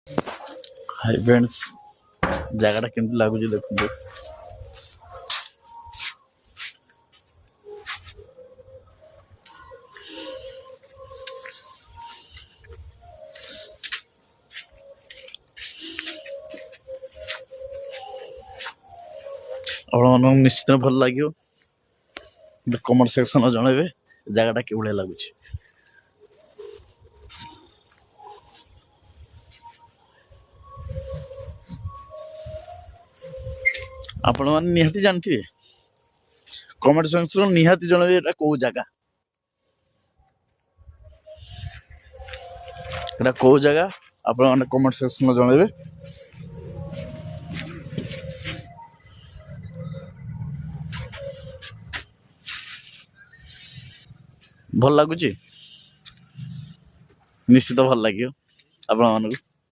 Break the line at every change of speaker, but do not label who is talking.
Hi friends, जगह केमती लगुच देखो। आप निश्चित भल लगे कमेंट सेक्शन जनइबे जगह कि लगुच। आपण मैंने निहाती जानते कमेंट सेक्शन निहाती जनइबे कौ जगह कौ जगह आपण मैंने कमेंट सेक्शन जनइबे। भल लगुच निश्चित भल लगे आपण मानक।